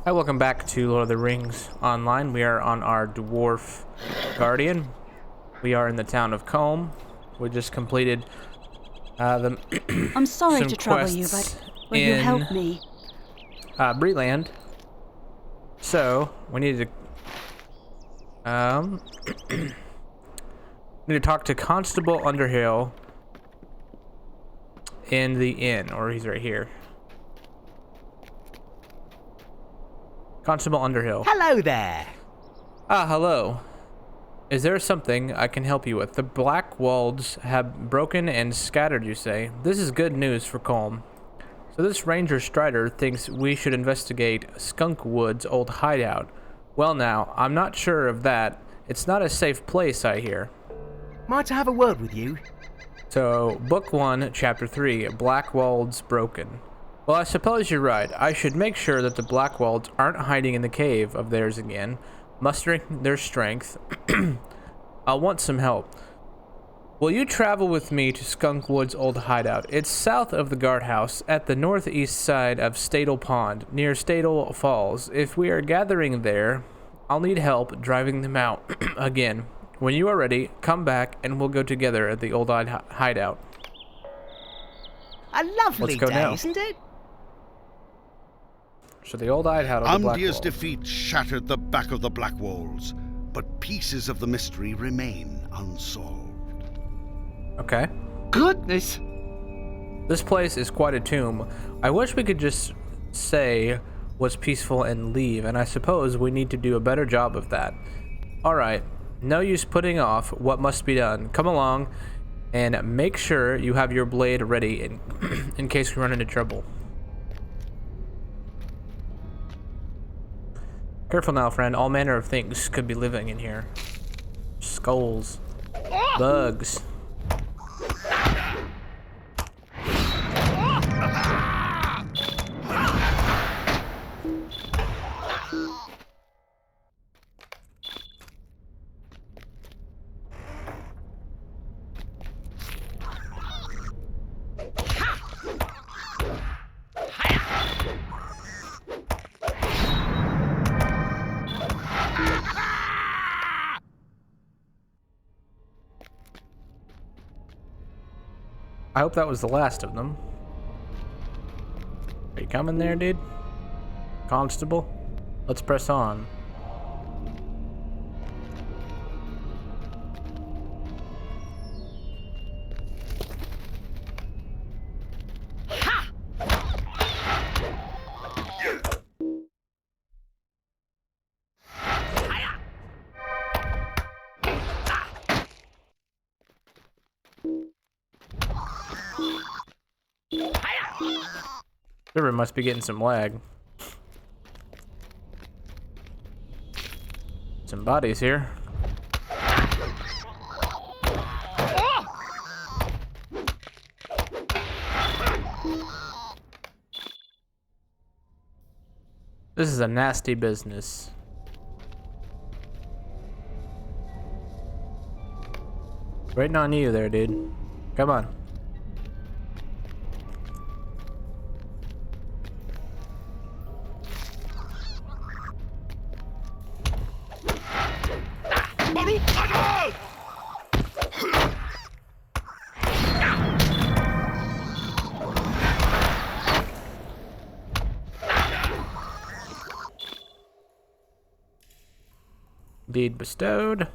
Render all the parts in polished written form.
Hi, welcome back to Lord of the Rings Online. We are on our Dwarf Guardian. We are in the town of Combe. We just completed the I'm sorry some to trouble you, but will you help me? Brigands. So we need to need to talk to Constable Underhill in the inn, or he's right here. Constable Underhill. Hello there. Ah, hello. Is there something I can help you with? The Black Walls have broken and scattered, you say. This is good news for Colm. So this Ranger Strider thinks we should investigate Skunkwood's old hideout. Well now, I'm not sure of that. It's not a safe place, I hear. Might I have a word with you? So, Book 1, Chapter 3, Black Walls Broken. Well, I suppose you're right. I should make sure that the Black Walls aren't hiding in the cave of theirs again, mustering their strength. I'll want some help. Will you travel with me to Skunkwood's old hideout? It's south of the guardhouse, at the northeast side of Statle Pond, near Statle Falls. If we are gathering there, I'll need help driving them out again. When you are ready, come back and we'll go together at the old hideout. A lovely Let's go day, now. isn't it? So the old hideout of the Black Umdir's Walls. defeat shattered the back of the Black Walls, but pieces of the mystery remain unsolved. Okay. Goodness. This place is quite a tomb. I wish we could just say was peaceful and leave, and I suppose we need to do a better job of that. Alright, no use putting off what must be done. Come along and make sure you have your blade ready in case we run into trouble. Careful now, friend. All manner of things could be living in here. Skulls. Bugs. I hope that was the last of them. Are you coming there, dude? Constable? Let's press on. River must be getting some lag. Some bodies here. This is a nasty business. Waiting on you there, dude. Come on. Deed bestowed.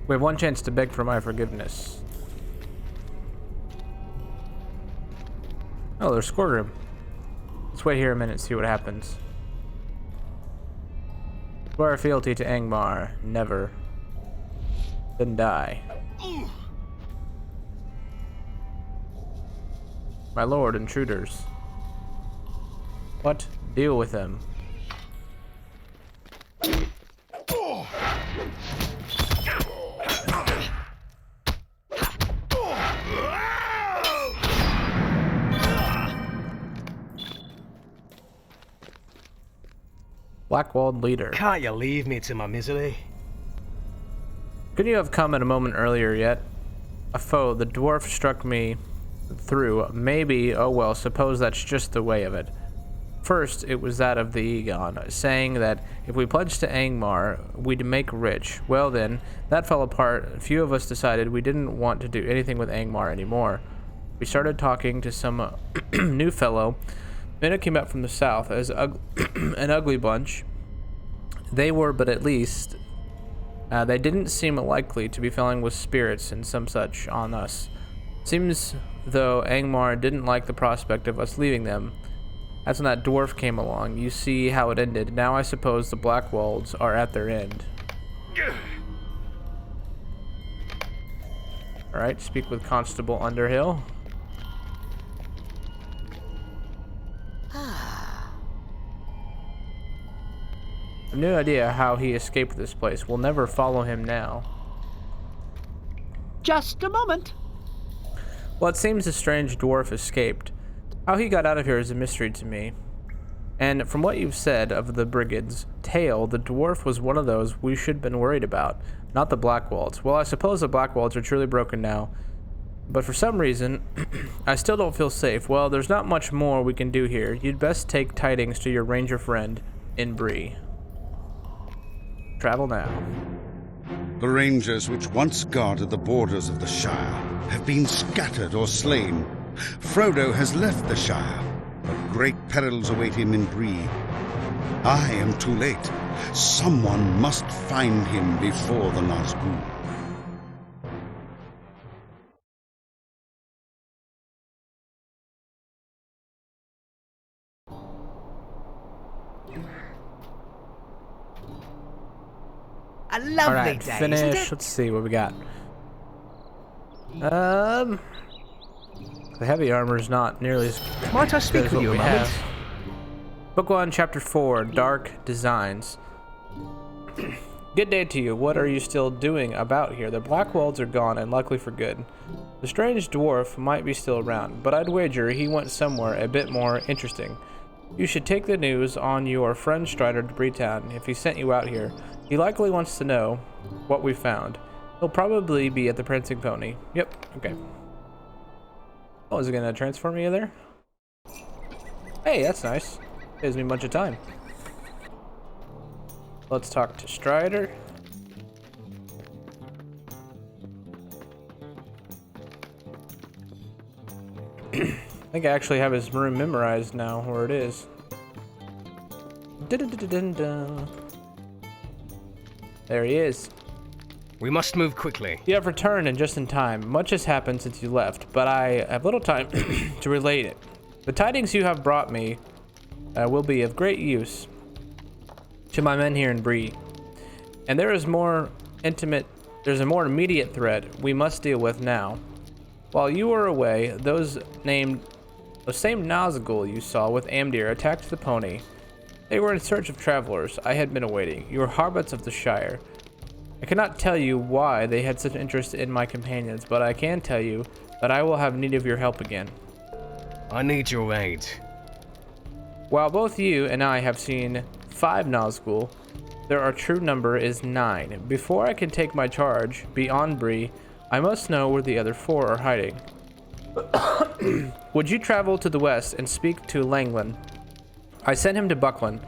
We have one chance to beg for my forgiveness. Oh, there's Squirtrum. Let's wait here a minute and see what happens. Swear fealty to Angmar. Never. Then die. My lord, intruders. What? Deal with them. Blackwalled leader. Can't you leave me to my misery? Couldn't you have come at a moment earlier yet? A foe, the dwarf struck me through. Maybe, oh well, suppose that's just the way of it. First, it was that of the Egon, saying that if we pledged to Angmar, we'd make rich. Well then, that fell apart. A few of us decided we didn't want to do anything with Angmar anymore. We started talking to some new fellow. Men who came up from the south as an ugly bunch. They were, but at least they didn't seem likely to be filling with spirits and some such on us. Seems though Angmar didn't like the prospect of us leaving them. That's when that dwarf came along. You see how it ended. Now I suppose the Blackwolds are at their end. Alright, speak with Constable Underhill. I have no idea how he escaped this place. We'll never follow him now. Just a moment. Well, it seems the strange dwarf escaped. How he got out of here is a mystery to me. And from what you've said of the Brigands' tale, the dwarf was one of those we should have been worried about, not the Blackwolds. Well, I suppose the Blackwolds are truly broken now, but for some reason, I still don't feel safe. Well, there's not much more we can do here. You'd best take tidings to your ranger friend in Bree. Travel now. The rangers which once guarded the borders of the Shire have been scattered or slain. Frodo has left the Shire, but great perils await him in Bree. I am too late. Someone must find him before the Nazgûl. A lovely Alright, day, finish. isn't it? Let's see what we got. The heavy armor is not nearly as Might I good speak as with what you a we moment? have. Book 1, Chapter 4, Dark Designs. Good day to you. What are you still doing about here? The Blackwolds are gone, and luckily for good. The strange dwarf might be still around, but I'd wager he went somewhere a bit more interesting. You should take the news on your friend Strider to Breetown if he sent you out here. He likely wants to know what we found. He'll probably be at the Prancing Pony. Yep, okay. Oh, is it gonna transfer me there? Hey, that's nice. Saves me a bunch of time. Let's talk to Strider. I think I actually have his room memorized now, where it is. Dun-dun-dun-dun-dun. There he is. We must move quickly. You have returned and just in time. Much has happened since you left, but I have little time to relate it. The tidings you have brought me will be of great use to my men here in Bree. And there's a more immediate threat we must deal with now. While you were away, those same Nazgûl you saw with Amdir attacked the pony. They were in search of travelers I had been awaiting. You were Harbits of the Shire. I cannot tell you why they had such interest in my companions, but I can tell you that I will have need of your help again. I need your aid. While both you and I have seen 5 Nazgûl, their true number is 9. Before I can take my charge beyond Bree, I must know where the other 4 are hiding. Would you travel to the west and speak to Langland? I sent him to Buckland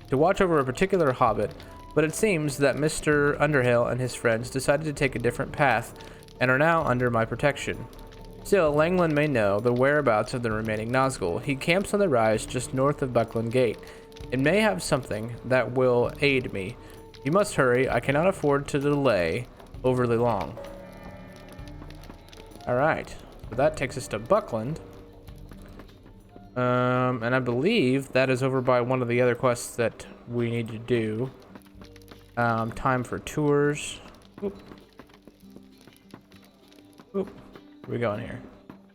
to watch over a particular hobbit, but it seems that Mr. Underhill and his friends decided to take a different path and are now under my protection. Still, Langland may know the whereabouts of the remaining Nazgûl. He camps on the rise just north of Buckland Gate. It may have something that will aid me. You must hurry. I cannot afford to delay overly long. Alright, so that takes us to Buckland. And I believe that is over by one of the other quests that we need to do. Time for tours. Oop. Oop. Where we going here?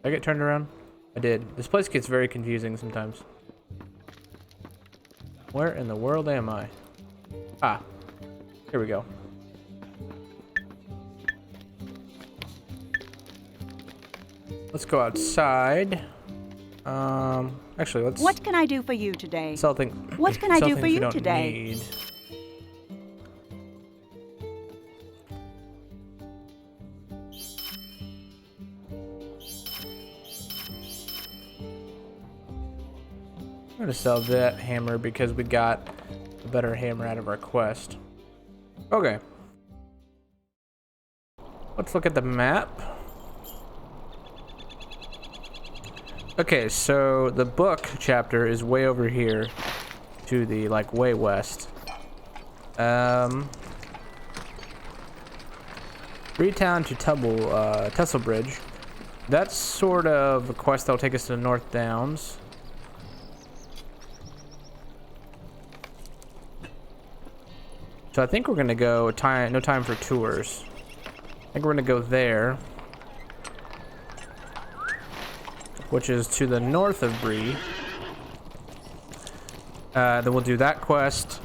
Did I get turned around? I did. This place gets very confusing sometimes. Where in the world am I? Ah. Here we go. Let's go outside. Actually, let's What can I do for you today? sell things. What can I sell do for things we you don't today? need. gonna sell that hammer because we got a better hammer out of our quest. Okay. Let's look at the map. Okay, so the book chapter is way over here to the, like, way west. Freetown to Tesselbridge. That's sort of a quest that'll take us to the North Downs. So I think we're gonna go no time for tours. I think we're gonna go there, which is to the north of Bree. Then we'll do that quest,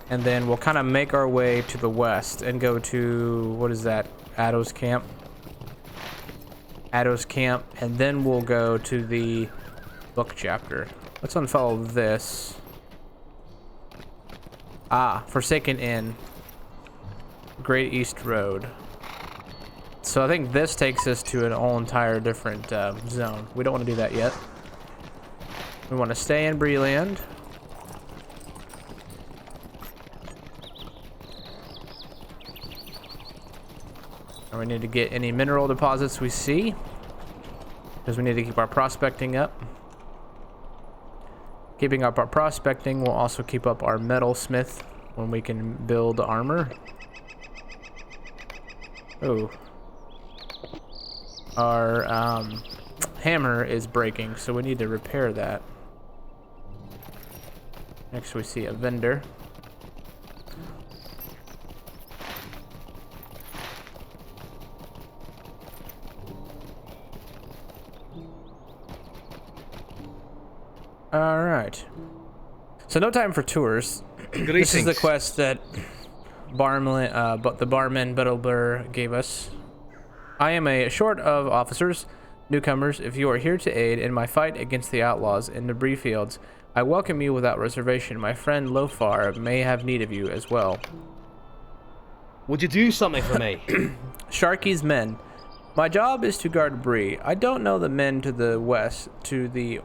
and then we'll kind of make our way to the west and go to, what is that, Addo's Camp? Addo's Camp, and then we'll go to the book chapter. Let's unfollow this. Ah, Forsaken Inn. Great East Road. So I think this takes us to an whole entire different zone. We don't want to do that yet. We want to stay in Breeland. And we need to get any mineral deposits we see, because we need to keep our prospecting up. Keeping up our prospecting will also keep up our metalsmith when we can build armor. Oh. Our hammer is breaking, so we need to repair that. Next we see a vendor. Alright. So no time for tours. This is the quest that the barman Bettelbur gave us. I am a short of officers, newcomers. If you are here to aid in my fight against the outlaws in the Bree Fields, I welcome you without reservation. My friend Lofar may have need of you as well. Would you do something for me? Sharky's men. My job is to guard Bree. I don't know the men to the west, to the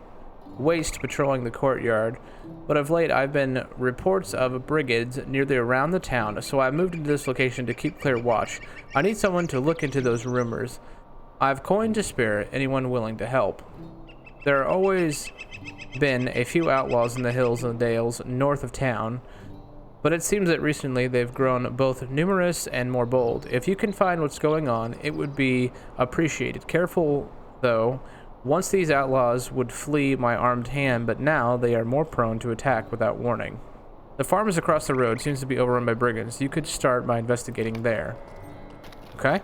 waste patrolling the courtyard, but of late I've been reports of brigands nearly around the town, so I moved into this location to keep clear watch. I need someone to look into those rumors. I've coin to spare, anyone willing to help. There are always been a few outlaws in the hills and dales north of town, but it seems that recently they've grown both numerous and more bold. If you can find what's going on, it would be appreciated. Careful, though. Once these outlaws would flee my armed hand, but now they are more prone to attack without warning. The farm is across the road, seems to be overrun by brigands. You could start by investigating there. Okay.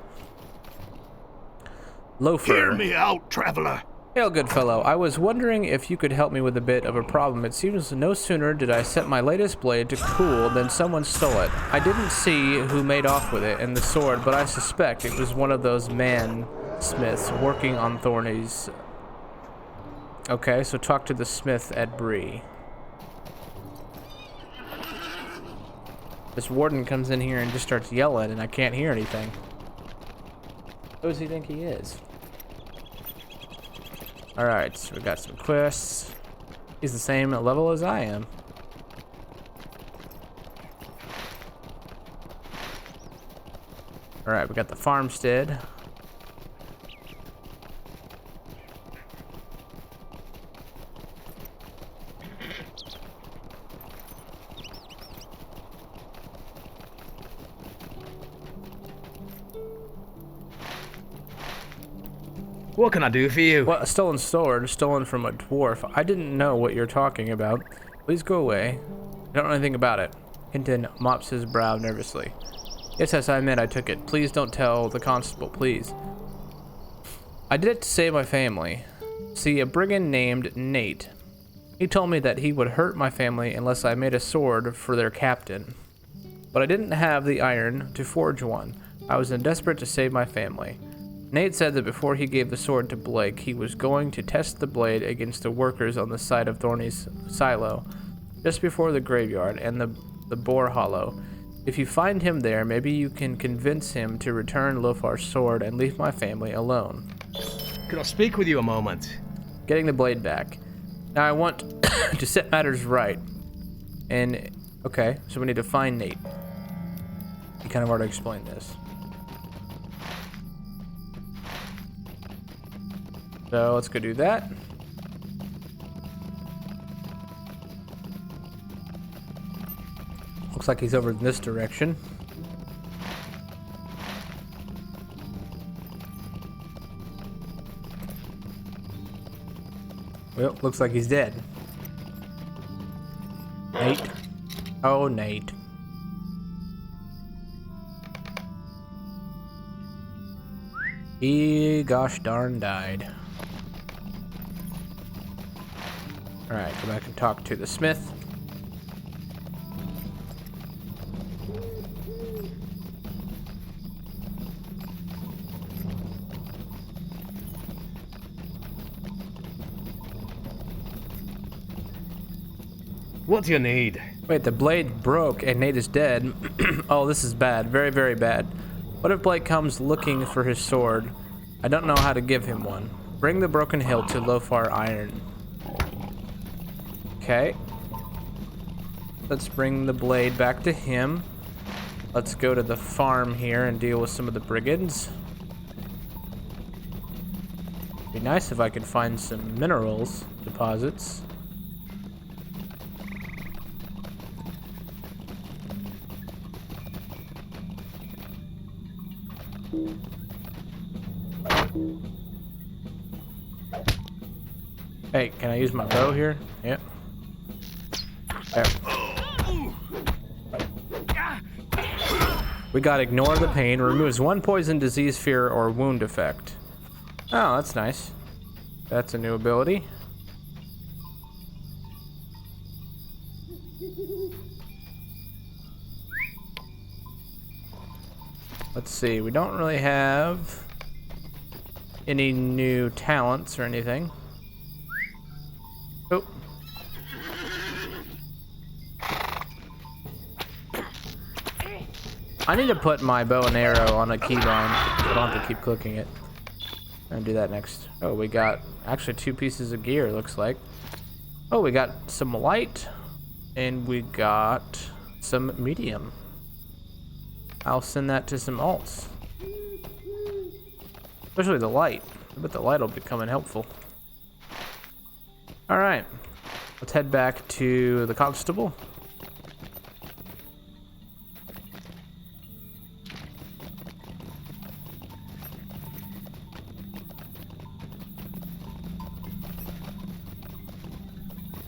Loafer. Hear me out, traveler. Hail, good fellow. I was wondering if you could help me with a bit of a problem. It seems no sooner did I set my latest blade to cool than someone stole it. I didn't see who made off with it and the sword, but I suspect it was one of those man-smiths working on Thorny's. Okay, so talk to the smith at Bree. This warden comes in here and just starts yelling, and I can't hear anything. Who does he think he is? Alright, so we got some quests. He's the same level as I am. Alright, we got the farmstead. What can I do for you? What, a stolen sword, stolen from a dwarf. I didn't know what you're talking about. Please go away. I don't know anything about it. Hinton mops his brow nervously. Yes, I admit I took it. Please don't tell the constable, please. I did it to save my family. See, a brigand named Nate. He told me that he would hurt my family unless I made a sword for their captain. But I didn't have the iron to forge one. I was desperate to save my family. Nate said that before he gave the sword to Blake, he was going to test the blade against the workers on the side of Thorny's silo, just before the graveyard and the Boar Hollow. If you find him there, maybe you can convince him to return Lofar's sword and leave my family alone. Could I speak with you a moment? Getting the blade back. Now I want to set matters right. And, okay, so we need to find Nate. You kind of already explained this. So let's go do that. Looks like he's over in this direction. Well, looks like he's dead. Nate. Oh, Nate. He gosh darn died. Alright, go back and talk to the smith. What do you need? Wait, the blade broke and Nate is dead. Oh, this is bad. Very, very bad. What if Blake comes looking for his sword? I don't know how to give him one. Bring the broken hilt to Lofar Iron. Okay. Let's bring the blade back to him. Let's go to the farm here and deal with some of the brigands. Be nice if I could find some minerals deposits. Hey, can I use my bow here? Yep. There. We got ignore the pain. Removes one poison, disease, fear, or wound effect. Oh, that's nice. That's a new ability. Let's see. We don't really have any new talents or anything. Oh. I need to put my bow and arrow on a keybind. I don't have to keep clicking it. I'm gonna do that next. Oh, we got actually 2 pieces of gear, looks like. Oh, we got some light and we got some medium. I'll send that to some alts. Especially the light. I bet the light will be coming helpful. Alright. Let's head back to the constable.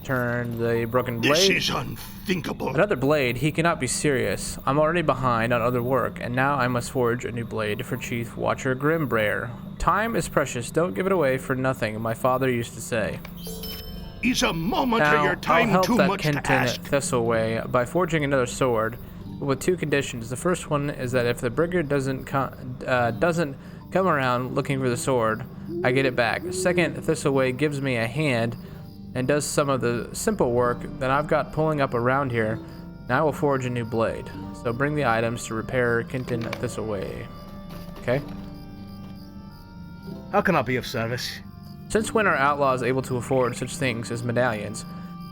Turn the broken blade. This is unthinkable. Another blade? He cannot be serious. I'm already behind on other work, and now I must forge a new blade for Chief Watcher Grimbrayer. Time is precious. Don't give it away for nothing, my father used to say. Is a moment Now, of your time I'll help too that much Kenton to ask? Thistleway by forging another sword, with 2 conditions. The first one is that if the brigand doesn't come around looking for the sword, I get it back. Second, Thistleway gives me a hand and does some of the simple work that I've got pulling up around here, and I will forge a new blade. So bring the items to repair Kenton Thistleway. Okay. How can I be of service? Since when are outlaws able to afford such things as medallions?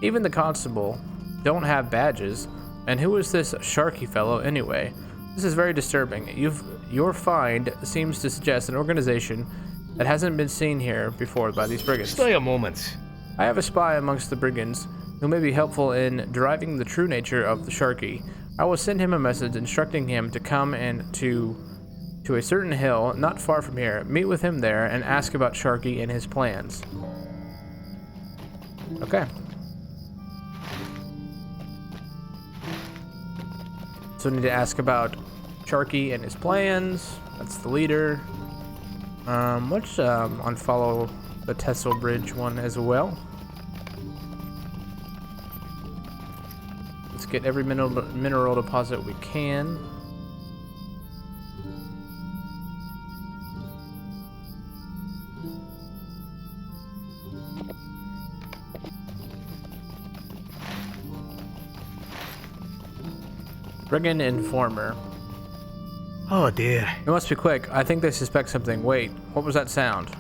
Even the constable don't have badges. And who is this Sharky fellow anyway? This is very disturbing. Your find seems to suggest an organization that hasn't been seen here before by these brigands. Stay a moment. I have a spy amongst the brigands who may be helpful in deriving the true nature of the Sharky. I will send him a message instructing him to come and to a certain hill not far from here. Meet with him there and ask about Sharky and his plans. Okay. So we need to ask about Sharky and his plans. That's the leader. Let's unfollow the Tessel Bridge one as well. Let's get every mineral deposit we can. Brigand Informer. Oh dear. It must be quick. I think they suspect something. Wait, what was that sound?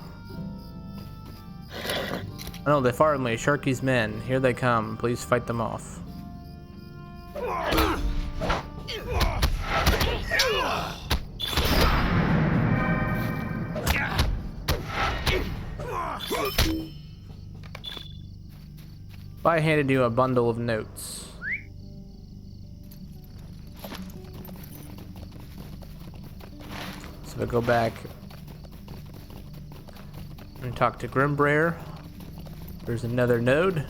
Oh no, they fired me. Sharky's men. Here they come. Please fight them off. I handed you a bundle of notes. So we'll go back and talk to Grimbrayer. There's another node.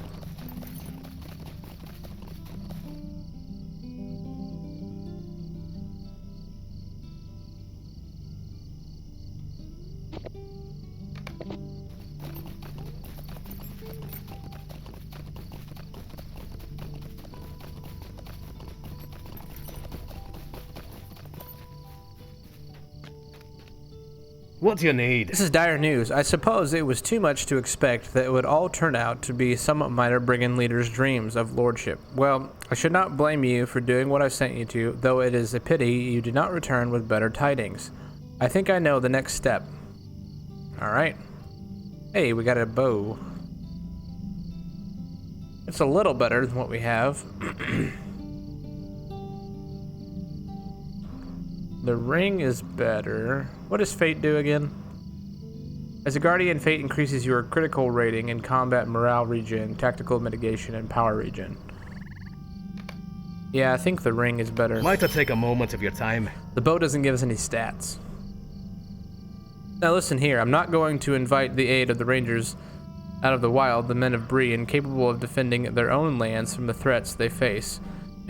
What do you need? This is dire news. I suppose it was too much to expect that it would all turn out to be some minor brigand leader's dreams of lordship. Well, I should not blame you for doing what I sent you to, though it is a pity you did not return with better tidings. I think I know the next step. Alright. Hey, we got a bow. It's a little better than what we have. The ring is better. What does fate do again? As a guardian, fate increases your critical rating in combat, morale regen, tactical mitigation, and power regen. Yeah, I think the ring is better. Might I take a moment of your time? The bow doesn't give us any stats. Now listen here, I'm not going to invite the aid of the rangers out of the wild, the men of Bree, incapable of defending their own lands from the threats they face.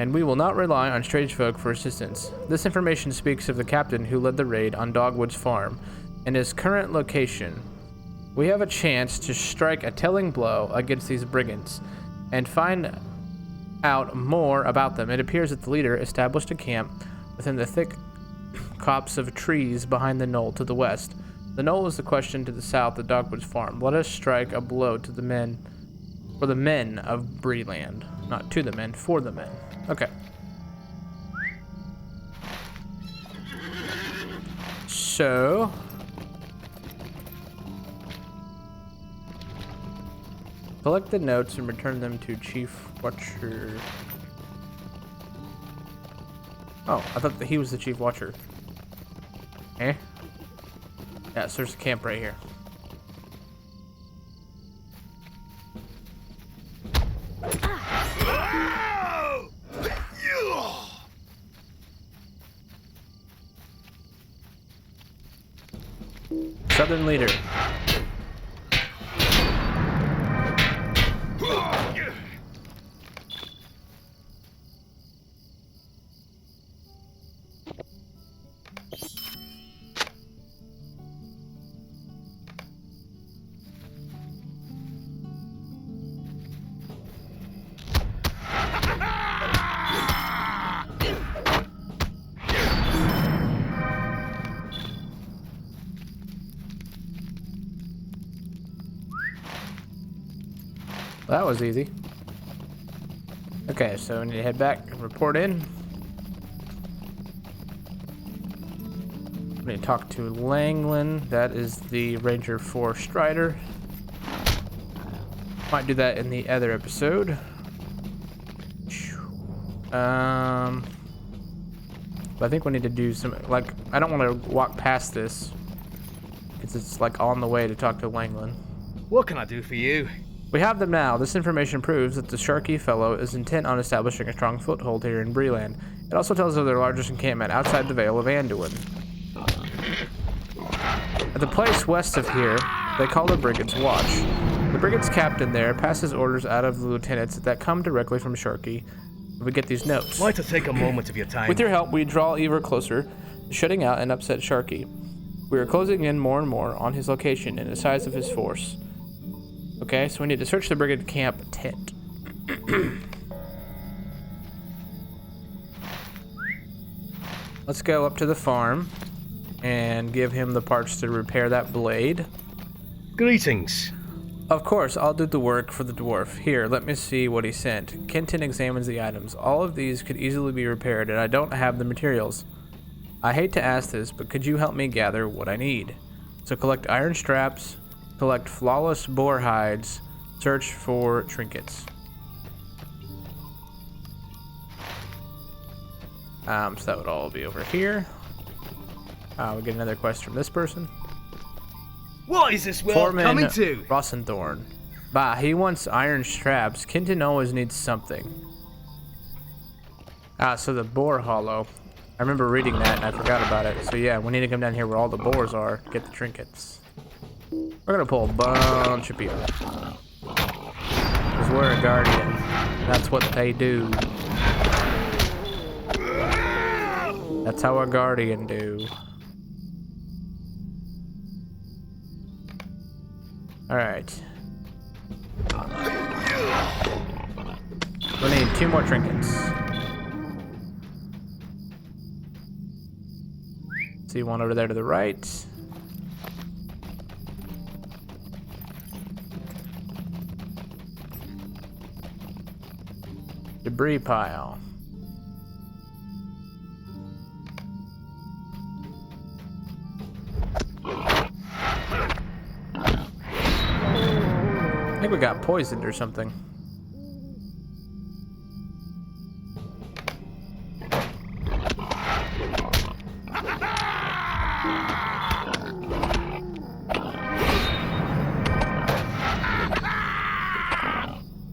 And we will not rely on strange folk for assistance. This information speaks of the captain who led the raid on Dogwood's farm and his current location. We have a chance to strike a telling blow against these brigands and find out more about them. It appears that the leader established a camp within the thick copse of trees behind the knoll to the west. The knoll is the question to the south of Dogwood's farm. Let us strike a blow to the men, for the men of Breeland. Not to the men, for the men. Okay. So collect the notes and return them to Chief Watcher. Oh, I thought that he was the Chief Watcher. Eh? Yeah, so there's a camp right here. Southern leader. That was easy. Okay, so we need to head back and report in. We need to talk to Langland. That is the Ranger for Strider. Might do that in the other episode. But I think we need to do some, like, I don't want to walk past this because it's like on the way to talk to Langland. What can I do for you? We have them now. This information proves that the Sharky fellow is intent on establishing a strong foothold here in Breeland. It also tells of their largest encampment outside the Vale of Anduin. At the place west of here, they call the Brigands Watch. The Brigands captain there passes orders out of the lieutenants that come directly from Sharky. We get these notes. Might I take a moment of your time? With your help, we draw ever closer to shutting out and upset Sharky. We are closing in more and more on his location and the size of his force. Okay, so we need to search the brigand camp tent. Let's go up to the farm and give him the parts to repair that blade. Greetings. Of course, I'll do the work for the dwarf. Here, let me see what he sent. Kenton examines the items. All of these could easily be repaired, and I don't have the materials. I hate to ask this, but could you help me gather what I need? So collect iron straps, collect flawless boar hides, Search for trinkets. So that would all be over here. We get another quest from this person. What is this world Foreman coming to? Rossenthorn. Bah, he wants iron straps. Kenton always needs something. So the boar hollow. I remember reading that and I forgot about it. So yeah, we need to come down here where all the boars are to get the trinkets. We're gonna pull a bunch of people. Because we're a guardian. That's what they do. That's how a guardian do. Alright. We need 2 more trinkets. See one over there to the right. Debris pile. I think we got poisoned or something.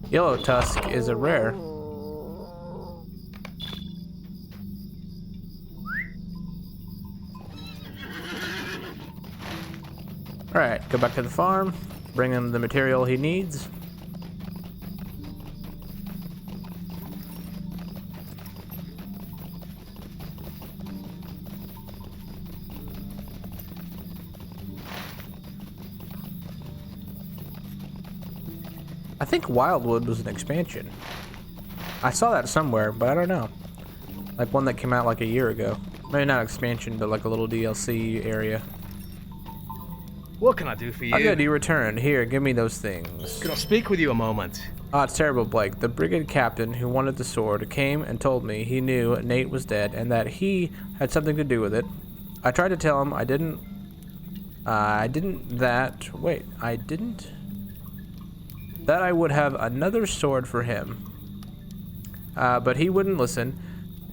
Yellow tusk is a rare. Alright, go back to the farm, bring him the material he needs. I think Wildwood was an expansion. I saw that somewhere, but I don't know. Like one that came out like a year ago. Maybe not expansion, but like a little DLC area. What can I do for you? Oh good, you returned. Here, give me those things. Can I speak with you a moment? Oh, it's terrible, Blake. The brigade captain who wanted the sword came and told me he knew Nate was dead and that he had something to do with it. I tried to tell him I didn't that I would have another sword for him. But he wouldn't listen.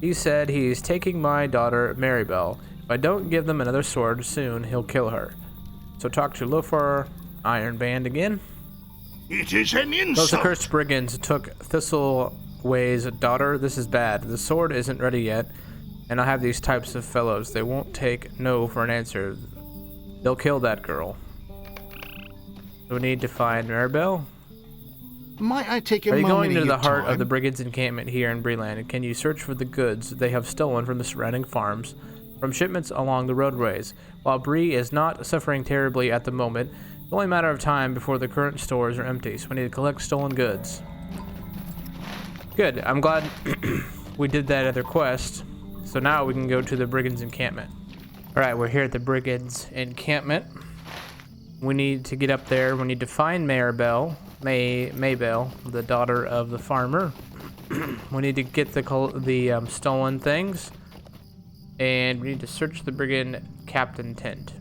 He said he's taking my daughter, Maribel. If I don't give them another sword soon, he'll kill her. So talk to Lotro Iron Band again. It is an insult. Those accursed brigands took Thistleway's daughter. This is bad. The sword isn't ready yet, and I have these types of fellows. They won't take no for an answer. They'll kill that girl. Do we need to find Maribel? Might I take a Are you moment going of to the your heart time? of the brigands' encampment here in Breland? Can you search for the goods they have stolen from the surrounding farms, from shipments along the roadways? While Bree is not suffering terribly at the moment, it's only a matter of time before the current stores are empty, so we need to collect stolen goods. Good, I'm glad we did that other quest, so now we can go to the brigands' encampment. Alright, we're here at the brigands' encampment. We need to get up there, we need to find Maybell, the daughter of the farmer. We need to get the stolen things, and we need to search the brigand captain tent.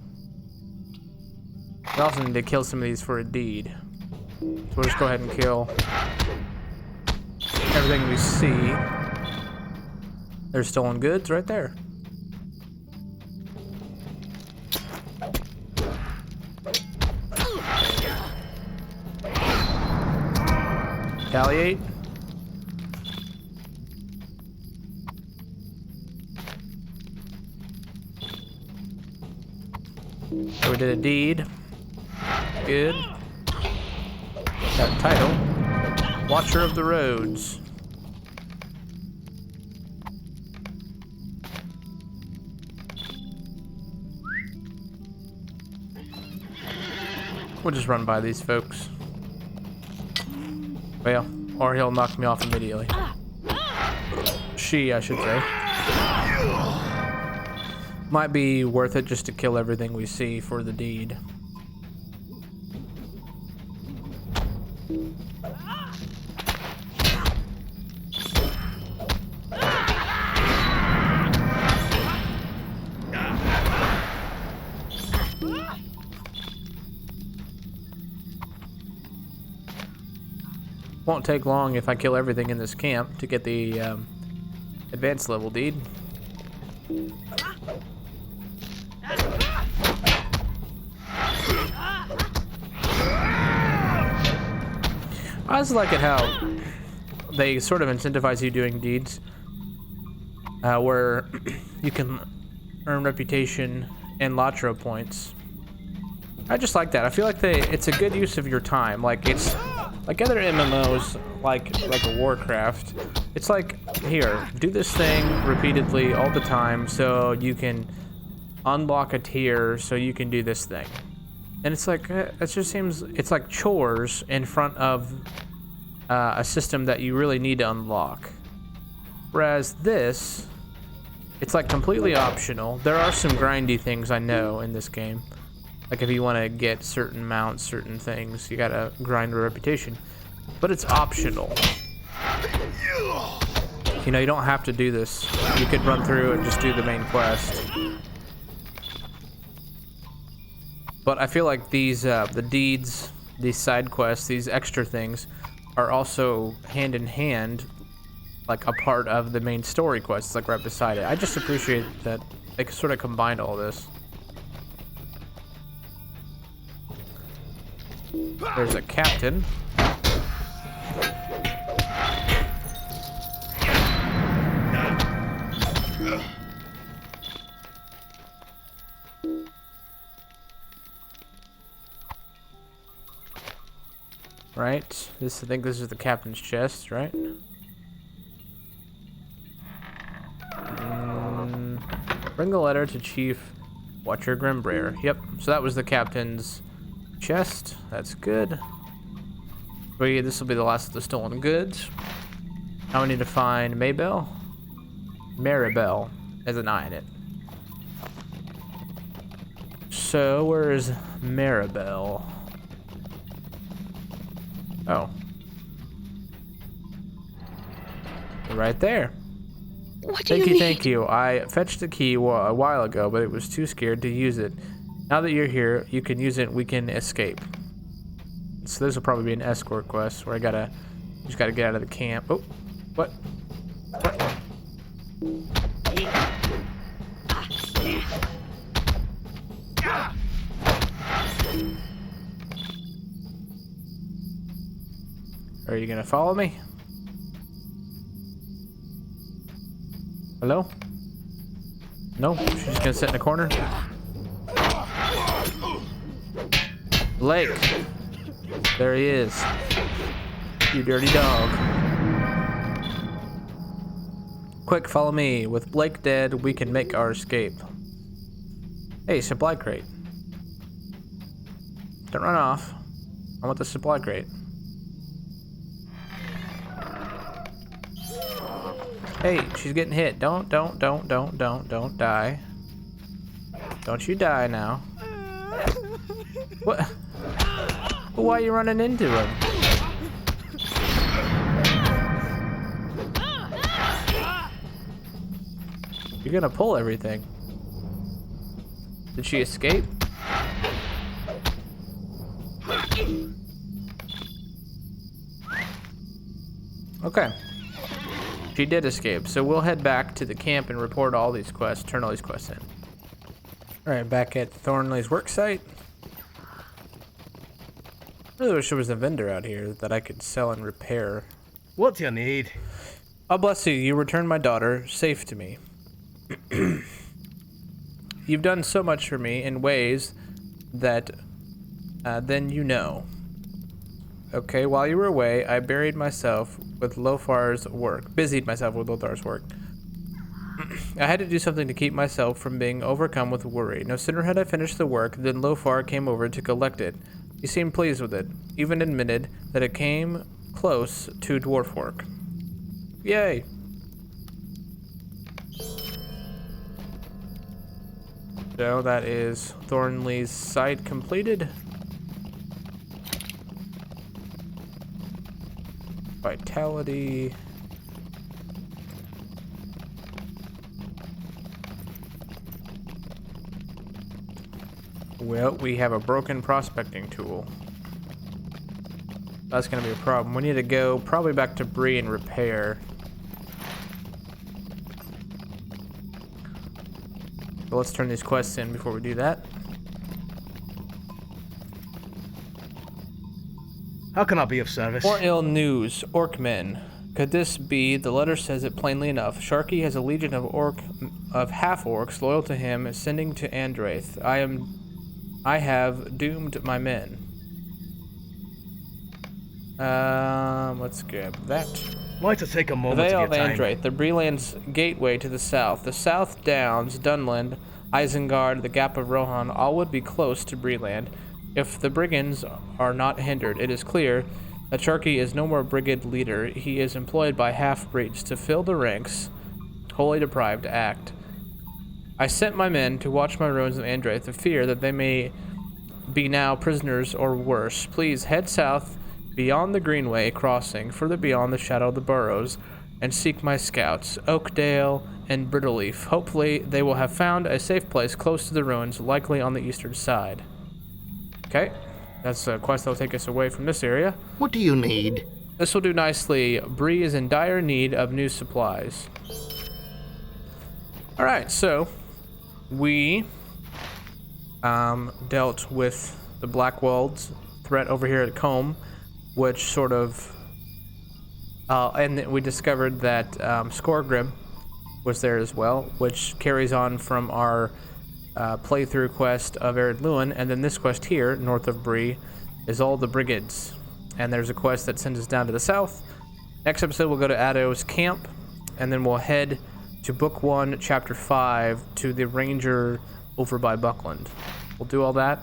We also need to kill some of these for a deed. So we'll just go ahead and kill everything we see. There's stolen goods right there. Retaliate. So we did a deed. Good. Got a title. Watcher of the Roads. We'll just run by these folks. Well, or he'll knock me off immediately. She, I should say. Might be worth it just to kill everything we see for the deed. Won't take long if I kill everything in this camp to get the advanced level deed. I also like it how they sort of incentivize you doing deeds where you can earn reputation and Lotro points. I just like that. I feel like it's a good use of your time. Like it's like other MMOs, like a Warcraft. It's like, here, do this thing repeatedly all the time so you can unlock a tier so you can do this thing. And it's like, it just seems, it's like chores in front of a system that you really need to unlock. Whereas this, it's like completely optional. There are some grindy things I know in this game. Like if you want to get certain mounts, certain things, you gotta grind a reputation. But it's optional. You know, you don't have to do this. You could run through and just do the main quest. But I feel like these, the deeds, these side quests, these extra things, are also hand in hand, like a part of the main story quests, like right beside it. I just appreciate that they sort of combined all this. There's a captain. Right. I think this is the captain's chest, right? Bring the letter to Chief Watcher Grimbrayer. Yep. So that was the captain's chest. That's good. But yeah, this will be the last of the stolen goods. Now we need to find Maybell. Maribel. There's an I in it. So where is Maribel? Oh. Right there. What do you need? Thank you. I fetched the key a while ago, but it was too scared to use it. Now that you're here, you can use it, we can escape. So this will probably be an escort quest where just gotta get out of the camp. Oh, what? Are you gonna follow me? Hello? No? She's just gonna sit in a corner? Blake! There he is. You dirty dog. Quick, follow me. With Blake dead, we can make our escape. Hey, supply crate. Don't run off. I want the supply crate. Hey, she's getting hit. Don't die. Don't you die now. What? Why are you running into him? You're gonna pull everything. Did she escape? Okay. She did escape, so we'll head back to the camp and report all these quests, turn all these quests in. Alright, back at Thornley's worksite. I really wish there was a vendor out here that I could sell and repair. What do you need? Oh, bless you. You returned my daughter safe to me. You've done so much for me in ways that then you know. Okay, while you were away, I busied myself with Lothar's work. I had to do something to keep myself from being overcome with worry. No sooner had I finished the work than Lothar came over to collect it. He seemed pleased with it, even admitted that it came close to dwarf work. Yay! So that is Thornley's site completed. Vitality. Well, we have a broken prospecting tool. That's gonna be a problem. We need to go probably back to Bree and repair. So let's turn these quests in before we do that. How can I be of service? More ill news, Orcmen. Could this be? The letter says it plainly enough. Sharky has a legion of half-orcs loyal to him, sending to Andraith. I have doomed my men. Let's grab that. I'd like to take a The moment Vale of of your time. Andraith, the Breland's gateway to the south. The South Downs, Dunland, Isengard, the Gap of Rohan, all would be close to Breland if the Brigands are not hindered. It is clear that Sharky is no more brigand leader. He is employed by half-breeds to fill the ranks, wholly deprived act. I sent my men to watch my ruins of Andraith, the fear that they may be now prisoners or worse. Please head south beyond the Greenway crossing, further beyond the shadow of the burrows, and seek my scouts, Oakdale and Brittleleaf. Hopefully they will have found a safe place close to the ruins, likely on the eastern side. Okay, that's a quest that will take us away from this area. What do you need? This will do nicely. Bree is in dire need of new supplies. Alright, so we dealt with the Blackwald's threat over here at Combe, which sort of and we discovered that Skorgrim was there as well, which carries on from our playthrough quest of Ered Luin, and then this quest here, north of Bree, is all the Brigands. And there's a quest that sends us down to the south. Next episode, we'll go to Addo's camp, and then we'll head to Book 1, Chapter 5, to the Ranger over by Buckland. We'll do all that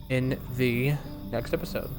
in the next episode.